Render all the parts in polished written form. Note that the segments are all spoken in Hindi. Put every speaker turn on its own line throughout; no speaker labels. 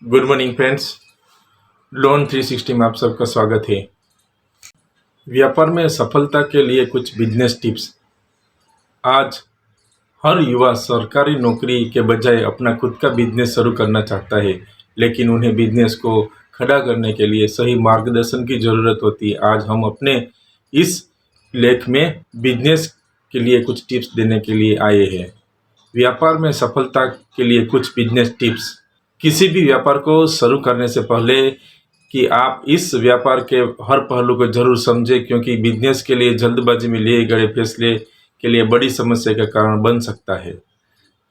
Good morning friends. लोन 360 में आप सबका स्वागत है। व्यापार में सफलता के लिए कुछ बिजनेस टिप्स। आज हर युवा सरकारी नौकरी के बजाय अपना खुद का बिजनेस शुरू करना चाहता है, लेकिन उन्हें बिजनेस को खड़ा करने के लिए सही मार्गदर्शन की ज़रूरत होती है। आज हम अपने इस लेख में बिजनेस के लिए कुछ टिप्स देने के लिए आए हैं। व्यापार में सफलता के लिए कुछ बिजनेस टिप्स। किसी भी व्यापार को शुरू करने से पहले कि आप इस व्यापार के हर पहलू को जरूर समझें, क्योंकि बिजनेस के लिए जल्दबाजी में लिए गए फैसले के लिए बड़ी समस्या का कारण बन सकता है।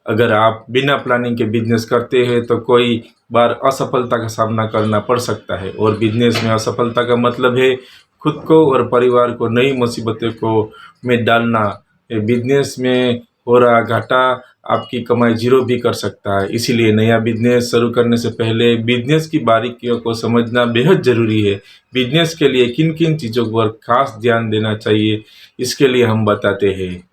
अगर आप बिना प्लानिंग के बिजनेस करते हैं तो कोई बार असफलता का सामना करना पड़ सकता है, और बिजनेस में असफलता का मतलब है खुद को और परिवार को नई मुसीबतों को में डालना। बिजनेस में हो रहा घाटा आपकी कमाई जीरो भी कर सकता है। इसीलिए नया बिजनेस शुरू करने से पहले बिजनेस की बारीकियों को समझना बेहद ज़रूरी है। बिजनेस के लिए किन किन चीज़ों पर खास ध्यान देना चाहिए, इसके लिए हम बताते हैं।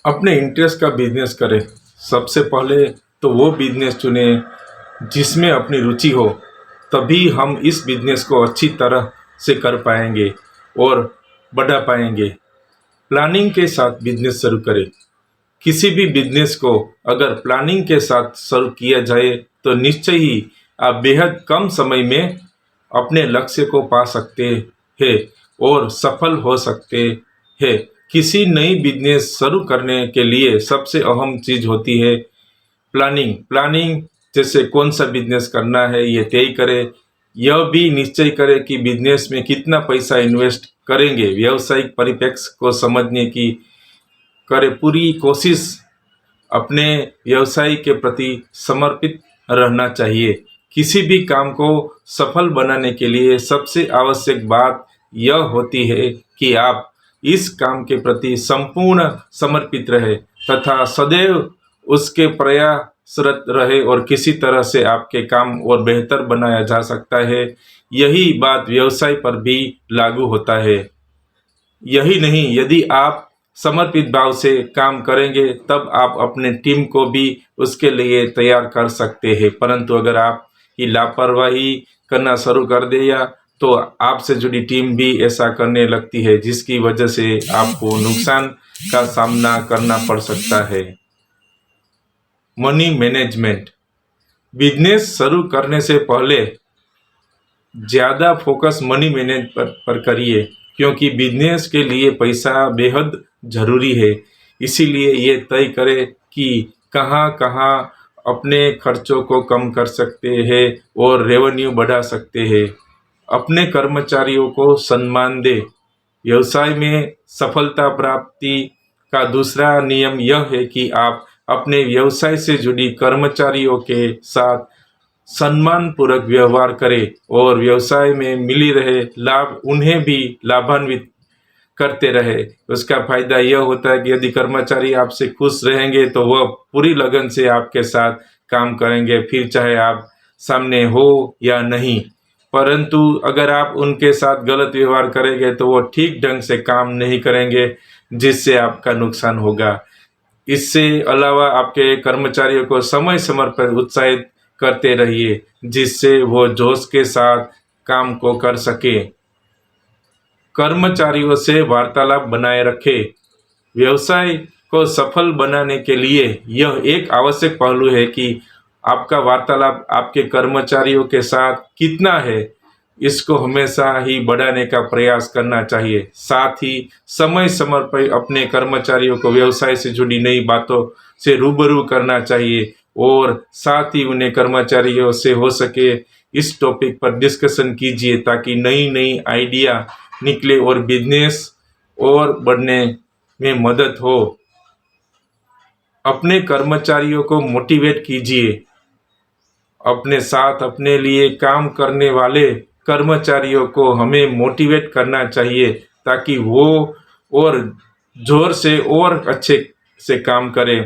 अपने इंटरेस्ट का बिजनेस करें। सबसे पहले तो वो बिजनेस चुने जिसमें अपनी रुचि हो, तभी हम इस बिजनेस को अच्छी तरह से कर पाएंगे और बढ़ा पाएंगे। प्लानिंग के साथ बिजनेस शुरू करें। किसी भी बिजनेस को अगर प्लानिंग के साथ शुरू किया जाए तो निश्चय ही आप बेहद कम समय में अपने लक्ष्य को पा सकते हैं और सफल हो सकते हैं। किसी नई बिजनेस शुरू करने के लिए सबसे अहम चीज़ होती है प्लानिंग। प्लानिंग जैसे कौन सा बिजनेस करना है ये तय करें। यह भी निश्चय करें कि बिजनेस में कितना पैसा इन्वेस्ट करेंगे। व्यावसायिक परिप्रेक्ष्य को समझने की करें पूरी कोशिश। अपने व्यवसाय के प्रति समर्पित रहना चाहिए। किसी भी काम को सफल बनाने के लिए सबसे आवश्यक बात यह होती है कि आप इस काम के प्रति संपूर्ण समर्पित रहे तथा सदैव उसके प्रयासरत रहे, और किसी तरह से आपके काम और बेहतर बनाया जा सकता है। यही बात व्यवसाय पर भी लागू होता है। यही नहीं, यदि आप समर्पित भाव से काम करेंगे तब आप अपने टीम को भी उसके लिए तैयार कर सकते हैं। परंतु अगर आप ही लापरवाही करना शुरू कर दिया तो आपसे जुड़ी टीम भी ऐसा करने लगती है, जिसकी वजह से आपको नुकसान का सामना करना पड़ सकता है। Money management. बिजनेस शुरू करने से पहले ज़्यादा फोकस मनी मैनेज पर करिए, क्योंकि बिजनेस के लिए पैसा बेहद ज़रूरी है। इसीलिए ये तय करें कि कहाँ कहाँ अपने खर्चों को कम कर सकते हैं और रेवेन्यू बढ़ा सकते हैं। अपने कर्मचारियों को सम्मान दें। व्यवसाय में सफलता प्राप्ति का दूसरा नियम यह है कि आप अपने व्यवसाय से जुड़ी कर्मचारियों के साथ सम्मानपूर्वक व्यवहार करें और व्यवसाय में मिली रहे लाभ उन्हें भी लाभान्वित करते रहे। उसका फायदा यह होता है कि यदि कर्मचारी आपसे खुश रहेंगे तो वह पूरी लगन से आपके साथ काम करेंगे, फिर चाहे आप सामने हो या नहीं। परंतु अगर आप उनके साथ गलत व्यवहार करेंगे तो वो ठीक ढंग से काम नहीं करेंगे, जिससे आपका नुकसान होगा। इससे अलावा आपके कर्मचारियों को समय समय पर उत्साहित करते रहिए, जिससे वो जोश के साथ काम को कर सके। कर्मचारियों से वार्तालाप बनाए रखें। व्यवसाय को सफल बनाने के लिए यह एक आवश्यक पहलू है कि आपका वार्तालाप आपके कर्मचारियों के साथ कितना है, इसको हमेशा ही बढ़ाने का प्रयास करना चाहिए। साथ ही समय समय पर अपने कर्मचारियों को व्यवसाय से जुड़ी नई बातों से रूबरू करना चाहिए, और साथ ही उन्हें कर्मचारियों से हो सके इस टॉपिक पर डिस्कशन कीजिए, ताकि नई नई आइडिया निकले और बिजनेस और बढ़ने में मदद हो। अपने कर्मचारियों को मोटिवेट कीजिए। अपने साथ अपने लिए काम करने वाले कर्मचारियों को हमें मोटिवेट करना चाहिए, ताकि वो और जोर से और अच्छे से काम करें।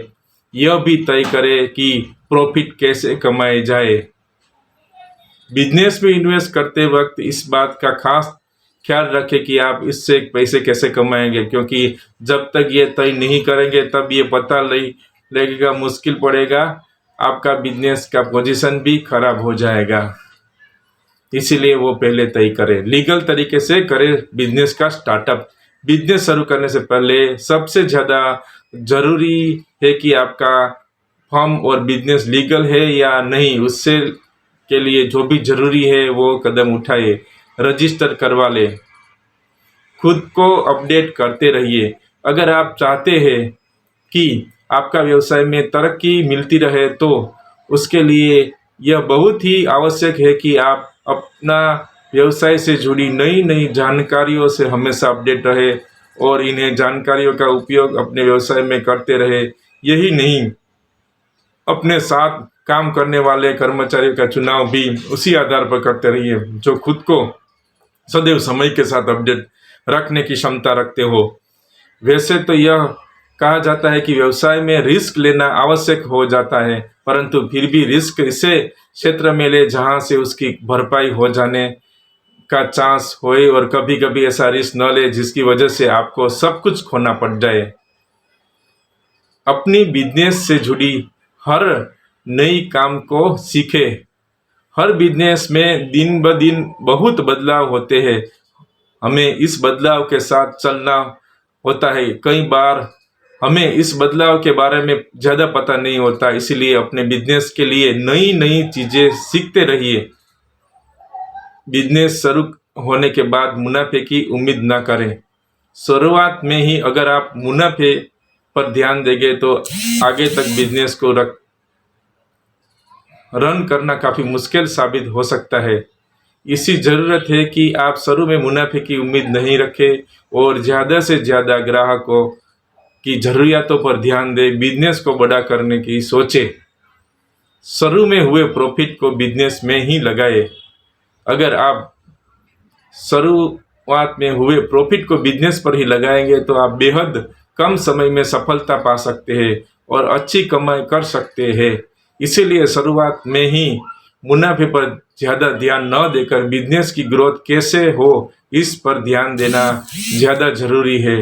यह भी तय करें कि प्रॉफिट कैसे कमाए जाए। बिजनेस में इन्वेस्ट करते वक्त इस बात का खास ख्याल रखें कि आप इससे पैसे कैसे कमाएंगे, क्योंकि जब तक ये तय नहीं करेंगे तब ये पता लगेगा मुश्किल पड़ेगा आपका बिजनेस का पोजीशन भी खराब हो जाएगा। इसीलिए वो पहले तय करें, लीगल तरीके से करें बिजनेस का स्टार्टअप। बिजनेस शुरू करने से पहले सबसे ज़्यादा ज़रूरी है कि आपका फर्म और बिजनेस लीगल है या नहीं। उससे के लिए जो भी ज़रूरी है वो कदम उठाए, रजिस्टर करवा ले, खुद को अपडेट करते रहिए। अगर आप चाहते हैं कि आपका व्यवसाय में तरक्की मिलती रहे तो उसके लिए यह बहुत ही आवश्यक है कि आप अपना व्यवसाय से जुड़ी नई नई जानकारियों से हमेशा अपडेट रहे और इन्हें जानकारियों का उपयोग अपने व्यवसाय में करते रहे। यही नहीं, अपने साथ काम करने वाले कर्मचारियों का चुनाव भी उसी आधार पर करते रहिए जो खुद को सदैव समय के साथ अपडेट रखने की क्षमता रखते हो। वैसे तो यह कहा जाता है कि व्यवसाय में रिस्क लेना आवश्यक हो जाता है, परंतु फिर भी रिस्क इसे क्षेत्र में ले जहां से उसकी भरपाई हो जाने का चांस होए, और कभी कभी ऐसा रिस्क न ले जिसकी वजह से आपको सब कुछ खोना पड़ जाए। अपनी बिजनेस से जुड़ी हर नई काम को सीखे। हर बिजनेस में दिन ब दिन बहुत बदलाव होते हैं, हमें इस बदलाव के साथ चलना होता है। कई बार हमें इस बदलाव के बारे में ज़्यादा पता नहीं होता, इसीलिए अपने बिजनेस के लिए नई नई चीज़ें सीखते रहिए। बिजनेस शुरू होने के बाद मुनाफे की उम्मीद ना करें। शुरुआत में ही अगर आप मुनाफे पर ध्यान देंगे तो आगे तक बिजनेस को रन करना काफ़ी मुश्किल साबित हो सकता है। इसी ज़रूरत है कि आप शुरू में मुनाफे की उम्मीद नहीं रखें और ज़्यादा से ज़्यादा ग्राहकों की ज़रूरियातों पर ध्यान दें। बिजनेस को बड़ा करने की सोचें। शुरू में हुए प्रॉफिट को बिजनेस में ही लगाएं। अगर आप शुरुआत में हुए प्रॉफिट को बिजनेस पर ही लगाएंगे तो आप बेहद कम समय में सफलता पा सकते हैं और अच्छी कमाई कर सकते हैं। इसीलिए शुरुआत में ही मुनाफे पर ज़्यादा ध्यान न देकर बिजनेस की ग्रोथ कैसे हो इस पर ध्यान देना ज़्यादा ज़रूरी है।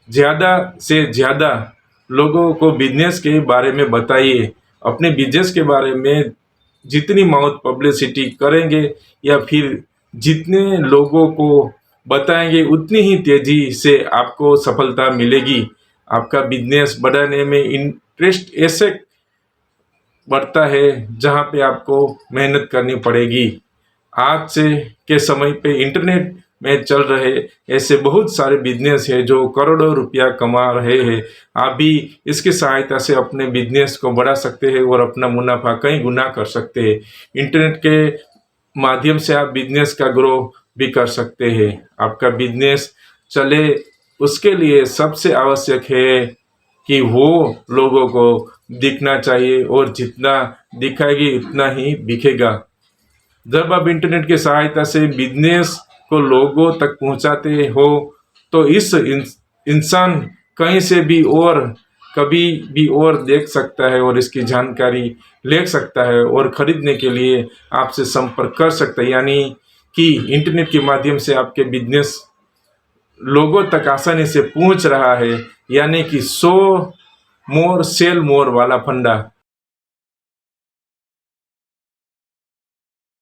ज़्यादा से ज़्यादा लोगों को बिजनेस के बारे में बताइए। अपने बिजनेस के बारे में जितनी माउथ पब्लिसिटी करेंगे या फिर जितने लोगों को बताएंगे उतनी ही तेज़ी से आपको सफलता मिलेगी। आपका बिजनेस बढ़ाने में इंटरेस्ट ऐसे बढ़ता है जहाँ पे आपको मेहनत करनी पड़ेगी। आज से के समय पे इंटरनेट में चल रहे ऐसे बहुत सारे बिजनेस है जो करोड़ों रुपया कमा रहे हैं। आप भी इसकी सहायता से अपने बिजनेस को बढ़ा सकते हैं और अपना मुनाफा कई गुना कर सकते हैं। इंटरनेट के माध्यम से आप बिजनेस का ग्रो भी कर सकते हैं। आपका बिजनेस चले उसके लिए सबसे आवश्यक है कि वो लोगों को दिखना चाहिए और जितना दिखाएगी उतना ही बिकेगा। जब आप इंटरनेट की सहायता से बिजनेस को लोगों तक पहुंचाते हो तो इस इंसान कहीं से भी और कभी भी और देख सकता है और इसकी जानकारी ले सकता है और खरीदने के लिए आपसे संपर्क कर सकता है। यानी कि इंटरनेट के माध्यम से आपके बिजनेस लोगों तक आसानी से पहुंच रहा है, यानी कि 100 मोर सेल मोर वाला फंडा।